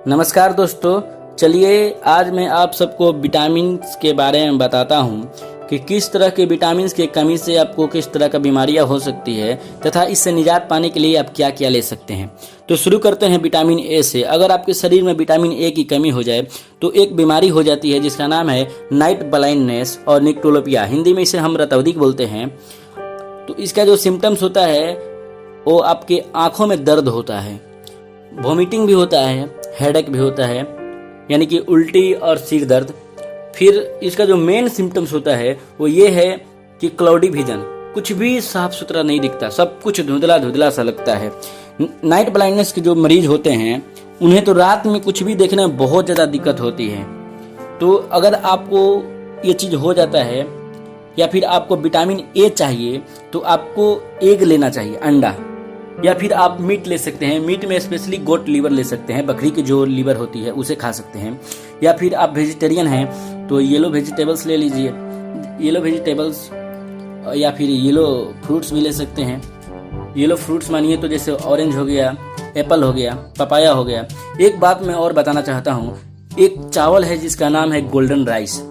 नमस्कार दोस्तों, चलिए आज मैं आप सबको विटामिन के बारे में बताता हूँ कि किस तरह के विटामिन की कमी से आपको किस तरह का बीमारियाँ हो सकती है तथा इससे निजात पाने के लिए आप क्या क्या ले सकते हैं। तो शुरू करते हैं विटामिन ए से। अगर आपके शरीर में विटामिन ए की कमी हो जाए तो एक बीमारी हो जाती है जिसका नाम है नाइट ब्लाइंडनेस और निक्टोलोपिया, हिंदी में इसे हम रतौंधी बोलते हैं। तो इसका जो सिम्टम्स होता है वो आपके आँखों में दर्द होता है, वॉमिटिंग भी होता है, हेडेक भी होता है यानी कि उल्टी और सिर दर्द। फिर इसका जो मेन सिम्टम्स होता है वो ये है कि क्लाउडी विजन, कुछ भी साफ सुथरा नहीं दिखता, सब कुछ धुंधला धुंधला सा लगता है। नाइट ब्लाइंडनेस के जो मरीज होते हैं उन्हें तो रात में कुछ भी देखने में बहुत ज़्यादा दिक्कत होती है। तो अगर आपको ये चीज़ हो जाता है या फिर आपको विटामिन ए चाहिए तो आपको एग लेना चाहिए, अंडा, या फिर आप मीट ले सकते हैं। मीट में स्पेशली गोट लीवर ले सकते हैं, बकरी की जो लीवर होती है उसे खा सकते हैं। या फिर आप वेजिटेरियन हैं तो येलो वेजिटेबल्स ले लीजिए, येलो वेजिटेबल्स या फिर येलो फ्रूट्स भी ले सकते हैं। येलो फ्रूट्स मानिए तो जैसे ऑरेंज हो गया, एप्पल हो गया, पपाया हो गया। एक बात मैं और बताना चाहता हूँ, एक चावल है जिसका नाम है गोल्डन राइस।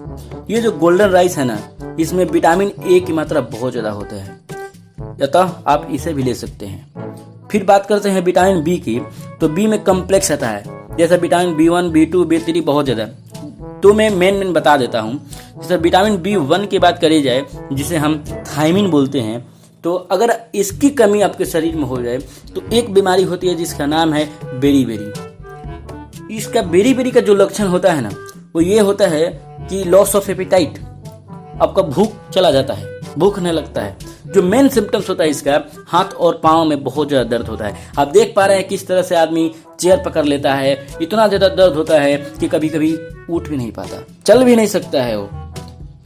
ये जो गोल्डन राइस है ना, इसमें विटामिन ए की मात्रा बहुत ज़्यादा होता है, अतः आप इसे भी ले सकते हैं। फिर बात करते हैं विटामिन बी की। तो बी में कम्प्लेक्स आता है, जैसे विटामिन B1, B2, B3 बहुत ज़्यादा। तो मैं मेन बता देता हूँ। जैसे विटामिन B1 की बात करी जाए जिसे हम थायमिन बोलते हैं, तो अगर इसकी कमी आपके शरीर में हो जाए तो एक बीमारी होती है जिसका नाम है बेरी। इसका बेरी का जो लक्षण होता है ना वो ये होता है कि लॉस ऑफ एपेटाइट, आपका भूख चला जाता है, भूख नहीं लगता है। जो मेन सिम्टम्स होता है इसका, हाथ और पाँव में बहुत ज़्यादा दर्द होता है। आप देख पा रहे हैं किस तरह से आदमी चेयर पकड़ लेता है, इतना ज़्यादा दर्द होता है कि कभी कभी उठ भी नहीं पाता, चल भी नहीं सकता है वो।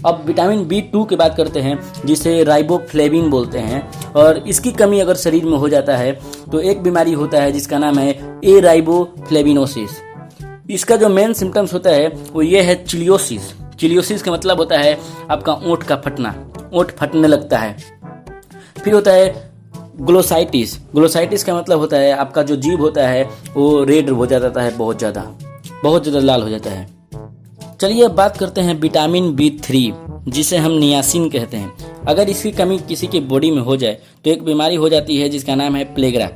अब विटामिन B2 की बात करते हैं जिसे राइबोफ्लेविन बोलते हैं, और इसकी कमी अगर शरीर में हो जाता है तो एक बीमारी होता है जिसका नाम है ए राइबोफ्लेविनोसिस। इसका जो मेन सिम्टम्स होता है वो ये है चिलियोसिस। चिलियोसिस का मतलब होता है आपका ओंठ का फटना, ओंठ फटने लगता है। फिर होता है ग्लोसाइटिस। ग्लोसाइटिस का मतलब होता है आपका जो जीभ होता है वो रेड हो जाता है, बहुत ज़्यादा लाल हो जाता है। चलिए अब बात करते हैं विटामिन B3 जिसे हम नियासिन कहते हैं। अगर इसकी कमी किसी की बॉडी में हो जाए तो एक बीमारी हो जाती है जिसका नाम है प्लेगरा।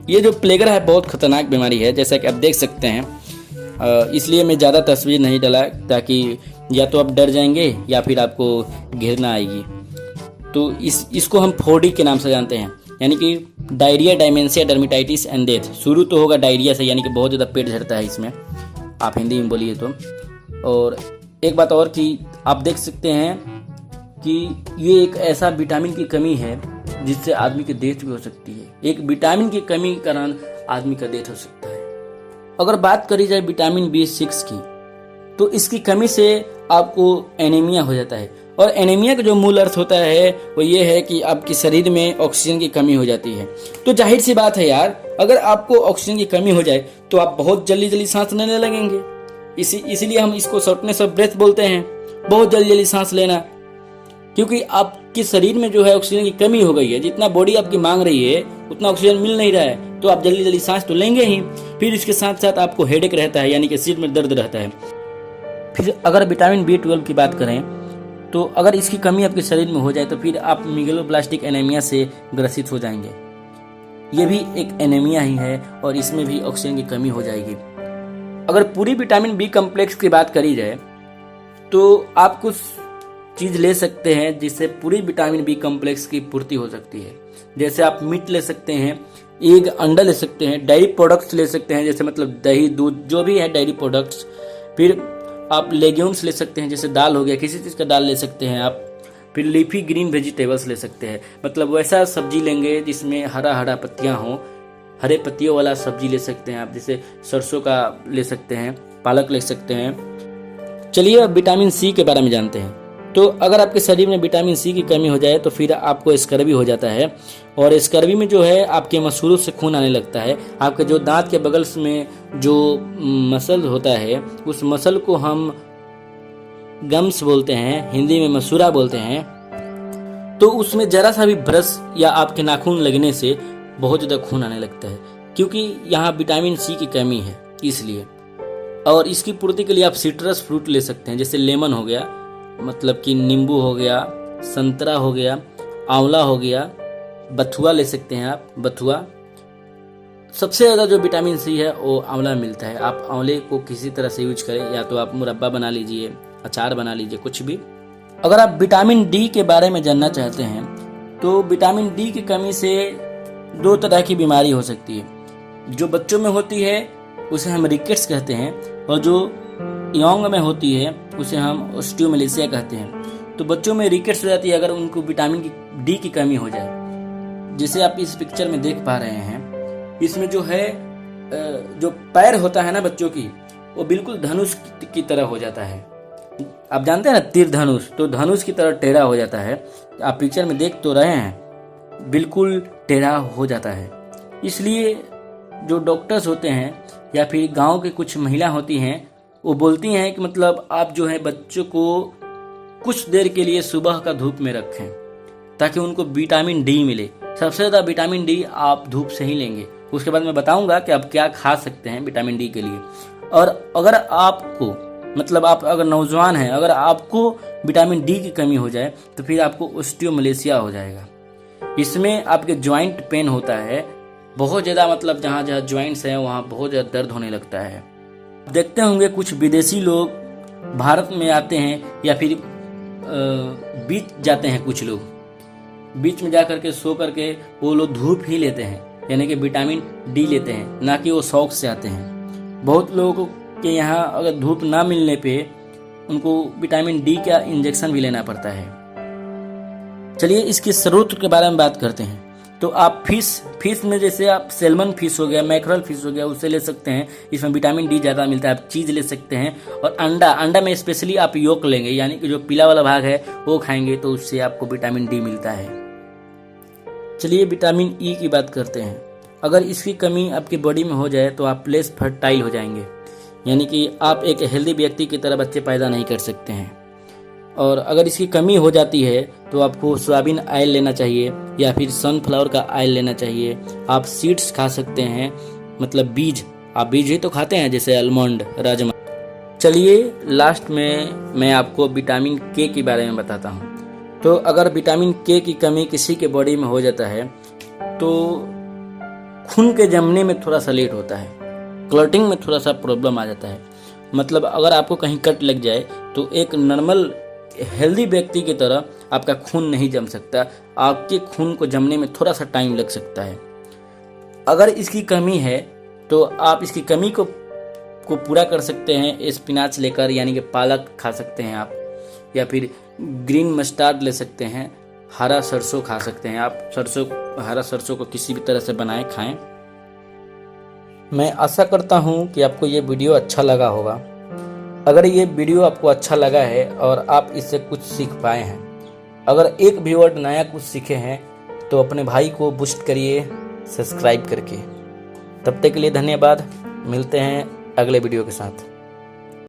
ये जो प्लेगरा है बहुत खतरनाक बीमारी है, जैसा कि आप देख सकते हैं। इसलिए मैं ज़्यादा तस्वीर नहीं डाला ताकि या तो आप डर जाएंगे या फिर आपको घिरना आएगी। तो इसको हम 4D के नाम से जानते हैं, यानी कि डायरिया, डायमेंशिया, डर्मेटाइटिस एंड डेथ। शुरू तो होगा डायरिया से, यानी कि बहुत ज़्यादा पेट झड़ता है इसमें, आप हिंदी में बोलिए तो। और एक बात और कि आप देख सकते हैं कि ये एक ऐसा विटामिन की कमी है जिससे आदमी की डेथ भी हो सकती है। एक विटामिन की कमी के कारण आदमी का डेथ हो सकता है। अगर बात करी जाए विटामिन B6 की, तो इसकी कमी से आपको एनीमिया हो जाता है। और एनीमिया का जो मूल अर्थ होता है वो ये है कि आपके शरीर में ऑक्सीजन की कमी हो जाती है। तो जाहिर सी बात है यार, अगर आपको ऑक्सीजन की कमी हो जाए तो आप बहुत जल्दी सांस लेने लगेंगे। इसीलिए हम इसको शॉर्टनेस ऑफ ब्रेथ बोलते हैं, बहुत जल्दी सांस लेना, क्योंकि आपके शरीर में जो है ऑक्सीजन की कमी हो गई है। जितना बॉडी आपकी मांग रही है उतना ऑक्सीजन मिल नहीं रहा है, तो आप जल्दी सांस तो लेंगे ही। फिर इसके साथ साथ आपको हेडेक रहता है, यानी कि सिर में दर्द रहता है। फिर अगर विटामिन B12 की बात करें तो अगर इसकी कमी आपके शरीर में हो जाए तो फिर आप मेगालोब्लास्टिक एनीमिया से ग्रसित हो जाएंगे। ये भी एक एनीमिया ही है और इसमें भी ऑक्सीजन की कमी हो जाएगी। अगर पूरी विटामिन B कम्प्लेक्स की बात करी जाए तो आप कुछ चीज़ ले सकते हैं जिससे पूरी विटामिन B कम्प्लेक्स की पूर्ति हो सकती है। जैसे आप मीट ले सकते हैं, एग, अंडा ले सकते हैं, डेयरी प्रोडक्ट्स ले सकते हैं, जैसे मतलब दही, दूध, जो भी है डेयरी प्रोडक्ट्स। फिर आप लेग्यूम्स ले सकते हैं, जैसे दाल हो गया, किसी चीज़ का दाल ले सकते हैं आप। फिर लीफी ग्रीन वेजिटेबल्स ले सकते हैं, मतलब वैसा सब्जी लेंगे जिसमें हरा पत्तियां हों, हरे पत्तियों वाला सब्जी ले सकते हैं आप, जैसे सरसों का ले सकते हैं, पालक ले सकते हैं। चलिए अब विटामिन C के बारे में जानते हैं। तो अगर आपके शरीर में विटामिन C की कमी हो जाए तो फिर आपको स्कर्वी हो जाता है, और स्कर्वी में जो है आपके मसूड़ों से खून आने लगता है। आपके जो दांत के बगल में जो मसल होता है उस मसल को हम गम्स बोलते हैं, हिंदी में मसूड़ा बोलते हैं। तो उसमें जरा सा भी ब्रश या आपके नाखून लगने से बहुत ज़्यादा खून आने लगता है, क्योंकि यहाँ विटामिन C की कमी है। इसलिए। और इसकी पूर्ति के लिए आप सिट्रस फ्रूट ले सकते हैं, जैसे लेमन हो गया, मतलब कि नींबू हो गया, संतरा हो गया, आंवला हो गया, बथुआ ले सकते हैं आप, बथुआ। सबसे ज़्यादा जो विटामिन सी है वो आंवला में मिलता है। आप आंवले को किसी तरह से यूज करें, या तो आप मुरब्बा बना लीजिए, अचार बना लीजिए, कुछ भी। अगर आप विटामिन डी के बारे में जानना चाहते हैं तो विटामिन डी की कमी से 2 तरह की बीमारी हो सकती है। जो बच्चों में होती है उसे हम रिकेट्स कहते हैं, और जो यंग में होती है उसे हम ऑस्टियोमेलेसिया कहते हैं। तो बच्चों में रिकेट्स हो जाती है अगर उनको विटामिन डी की कमी हो जाए। जैसे आप इस पिक्चर में देख पा रहे हैं, इसमें जो है जो पैर होता है ना बच्चों की, वो बिल्कुल धनुष की तरह हो जाता है। आप जानते हैं ना तीर धनुष, तो धनुष की तरह टेढ़ा हो जाता है। आप पिक्चर में देख तो रहे हैं, बिल्कुल टेढ़ा हो जाता है। इसलिए जो डॉक्टर्स होते हैं या फिर गांव के कुछ महिला होती हैं, वो बोलती हैं कि मतलब आप जो है बच्चों को कुछ देर के लिए सुबह का धूप में रखें ताकि उनको विटामिन डी मिले। सबसे ज़्यादा विटामिन डी आप धूप से ही लेंगे। उसके बाद मैं बताऊंगा कि आप क्या खा सकते हैं विटामिन डी के लिए। और अगर आपको मतलब आप अगर नौजवान हैं, अगर आपको विटामिन डी की कमी हो जाए तो फिर आपको ऑस्टियोमेलेसिया हो जाएगा। इसमें आपके ज्वाइंट पेन होता है बहुत ज़्यादा, मतलब जहाँ जहाँ ज्वाइंट्स हैं वहाँ बहुत ज़्यादा दर्द होने लगता है। देखते होंगे कुछ विदेशी लोग भारत में आते हैं या फिर बीच जाते हैं, कुछ लोग बीच में जा करके सो करके वो लोग धूप ही लेते हैं, यानी कि विटामिन डी लेते हैं, ना कि वो शौक से आते हैं। बहुत लोगों के यहाँ अगर धूप ना मिलने पे उनको विटामिन डी का इंजेक्शन भी लेना पड़ता है। चलिए इसके स्रोत के बारे में बात करते हैं। तो आप फिश में जैसे आप सैल्मन फिश हो गया, मैकरल फिश हो गया, उससे ले सकते हैं, इसमें विटामिन डी ज़्यादा मिलता है। आप चीज़ ले सकते हैं। और अंडा में स्पेशली आप योक लेंगे, यानी कि जो पीला वाला भाग है वो खाएंगे तो उससे आपको विटामिन डी मिलता है। चलिए विटामिन ई की बात करते हैं। अगर इसकी कमी आपकी बॉडी में हो जाए तो आप लेस फर्टाइल हो जाएंगे, यानी कि आप एक हेल्दी व्यक्ति की तरह बच्चे पैदा नहीं कर सकते हैं। और अगर इसकी कमी हो जाती है तो आपको सोयाबीन ऑयल लेना चाहिए या फिर सनफ्लावर का ऑयल लेना चाहिए। आप सीड्स खा सकते हैं, मतलब बीज, आप बीज ही तो खाते हैं, जैसे आलमंड, राजमा। चलिए लास्ट में मैं आपको विटामिन के के बारे में बताता हूँ। तो अगर विटामिन के की कमी किसी के बॉडी में हो जाता है तो खून के जमने में थोड़ा सा लेट होता है, क्लॉटिंग में थोड़ा सा प्रॉब्लम आ जाता है। मतलब अगर आपको कहीं कट लग जाए तो एक नॉर्मल हेल्दी व्यक्ति की तरह आपका खून नहीं जम सकता, आपके खून को जमने में थोड़ा सा टाइम लग सकता है। अगर इसकी कमी है तो आप इसकी कमी को पूरा कर सकते हैं स्पिनाच लेकर, यानी कि पालक खा सकते हैं आप, या फिर ग्रीन मस्टर्ड ले सकते हैं, हरा सरसों खा सकते हैं आप। हरा सरसों को किसी भी तरह से बनाए खाएं। मैं आशा करता हूं कि आपको ये वीडियो अच्छा लगा होगा। अगर ये वीडियो आपको अच्छा लगा है और आप इससे कुछ सीख पाए हैं, अगर एक व्यूअर नया कुछ सीखे हैं तो अपने भाई को बूस्ट करिए सब्सक्राइब करके। तब तक के लिए धन्यवाद। मिलते हैं अगले वीडियो के साथ।